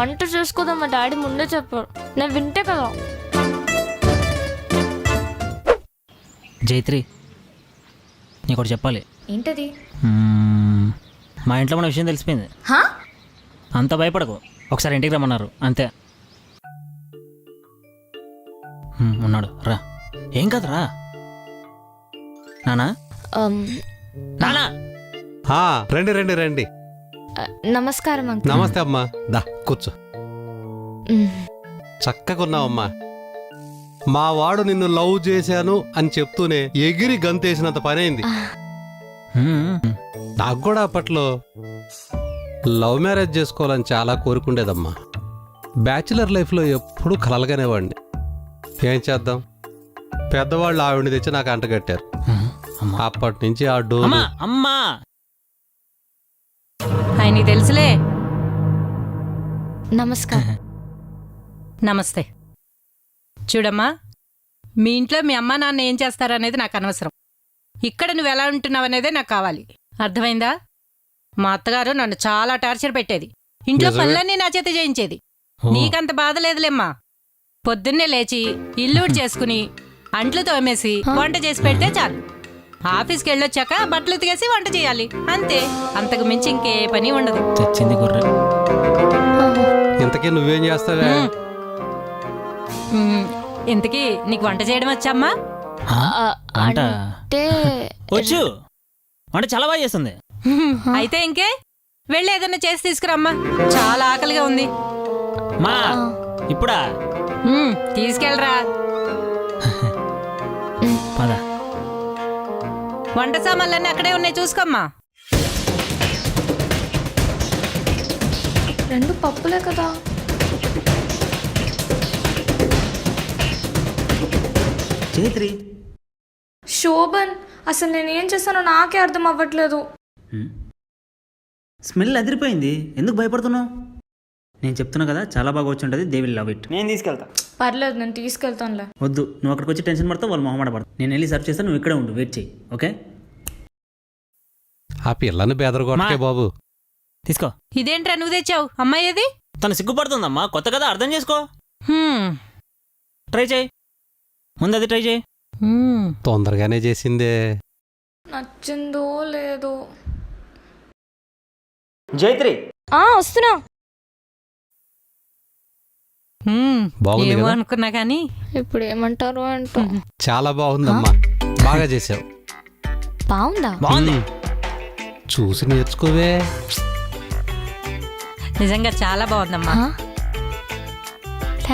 వంట చేసుకోదాం మా డాడీ ముందే చెప్పారు, నేను వింటే కదా. జైత్రి, నీకు చెప్పాలి. ఏంటది? మా ఇంట్లో మన విషయం తెలిసిపోయింది. అంత భయపడకు, ఒకసారి ఇంటికి రమ్మన్నారు అంతే. ఉన్నాడు, రా. ఏం కాదురా నానా. నానా రండి రండి రండి. నమస్కారం అంకుల్. నమస్తే అమ్మా, దా కూర్చో. చక్కగున్నావమ్మా. మా వాడు నిన్ను లవ్ చేశాను అని చెప్తూనే ఎగిరి గంతేసినంత పనైంది. నాకు కూడా అప్పట్లో లవ్ మ్యారేజ్ చేసుకోవాలని చాలా కోరుకుండేదమ్మా. బ్యాచులర్ లైఫ్లో ఎప్పుడూ కలలుగానేవాడిని. ఏం చేద్దాం, పెద్దవాళ్ళు ఆవిడని తెచ్చి నాకు అంటగట్టారు. అప్పటి నుంచి ఆ డోర్. అమ్మా ఆయన తెలుసులే. నమస్కారం. నమస్తే. చూడమ్మా, మీ ఇంట్లో మీ అమ్మా నాన్న ఏం చేస్తారనేది నాకు అనవసరం. ఇక్కడ నువ్వు ఎలా ఉంటున్నావు అనేదే నాకు కావాలి. అర్థమైందా? మా అత్తగారు నన్ను చాలా టార్చర్ పెట్టేది. ఇంట్లో పనులన్నీ నా చేత చేయించేది. నీకంత బాధ లేదులేమ్మా. పొద్దున్నే లేచి ఇల్లు చేసుకుని అంట్లు తోమేసి వంట చేసి పెడితే చాలు. ఆఫీస్కి వెళ్ళొచ్చాక బట్టలు ఉతికేసి వంట చేయాలి, అంతే. అంతకు మించి ఇంకే పని ఉండదు. తెచ్చింది గొర్రె. ఇంతకీ నువ్వేం చేస్తావే? ఇంతకీ నీకు వంట చేయడం వచ్చామ్మా? వంట అంటే వచ్చు, వంట చాలా బాగా చేస్తుంది. అయితే ఇంకే వెళ్ళి ఏదన్నా చేసి తీసుకురమ్మా, చాలా ఆకలిగా ఉంది. మా ఇప్పుడా? తీసుకెళ్ళరా. పద. వంట సామాన్లన్నీ అక్కడే ఉన్నాయి, చూసుకోమ్మా. రెండు పప్పులే కదా. చైత్రి, శోభన్, అసలు నేను ఏం చేస్తానో నాకే అర్థం అవ్వట్లేదు. స్మెల్ అదిరిపోయింది, ఎందుకు భయపడుతున్నావు? నేను చెప్తున్నా కదా, చాలా బాగా వచ్చి ఉంటుంది. They will love it. నేను తీసుకెళ్తా. పర్లేదు, నేను తీసుకెళ్తానులే. వద్దు, నువ్వు అక్కడికి వచ్చి టెన్షన్ పడతావు, వాళ్ళు మొహమాట పడతావు. నేను వెళ్ళి సర్చ్ చేస్తాను, నువ్వు ఇక్కడే ఉండు, వెయిట్ చేయి. ఓకే? ఆ పిల్లని బెదరగొట్టకే బాబు. తీసుకో. ఇదేంట్రా నువ్వు తెచ్చావు? అమ్మాయి ఏది? తను సిగ్గుపడుతుందమ్మా, కొత్త కదా, అర్థం చేసుకో. ట్రై చేయి, ముందు అది ట్రై చేయి. తొందరగానే చేసిందే. నచ్చిందో లేదో. జైత్రి, వస్తున్నా. బాగుంది ఏమో కదా? అనుకున్నా కానీ ఇప్పుడు ఏమంటారు అంటూ. చాలా బాగుందమ్మా, బాగా చేసావు. బాగుందా? బాగుంది. చూసి నేర్చుకోవే. నిజంగా చాలా బాగుందమ్మా.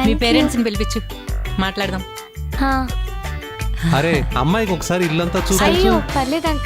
మీ పేరెంట్స్ని పిలిపించు, మాట్లాడదాం. అరే, అమ్మాయికి ఒకసారి ఇల్లంతా చూపించు. అయ్యో పర్లేదు అంకుల్.